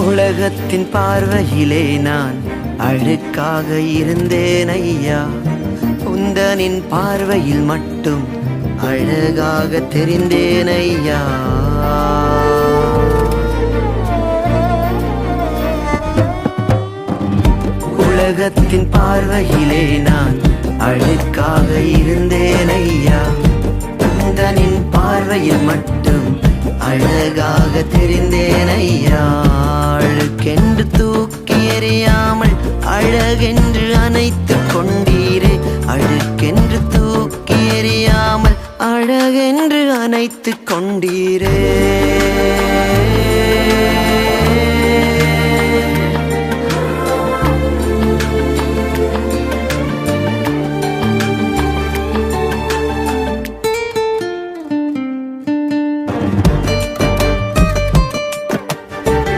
உலகத்தின் பார்வையிலே நான் அழுக்காக இருந்தேன் ஐயா, உந்தனின் பார்வையில் மட்டும் அழகாக தெரிந்தேன் ஐயா. உலகத்தின் பார்வையிலே நான் அழுக்காக இருந்தேன் ஐயா, உந்தனின் பார்வையில் மட்டும் அழகாக தெரிந்தேன் ஐயா. அழுக்கென்று தூக்கி எறியாமல் அழகென்று அணைத்துக் கொண்டீரே, அழுக்கென்று தூக்கி எறியாமல் அழகென்று அணைத்துக்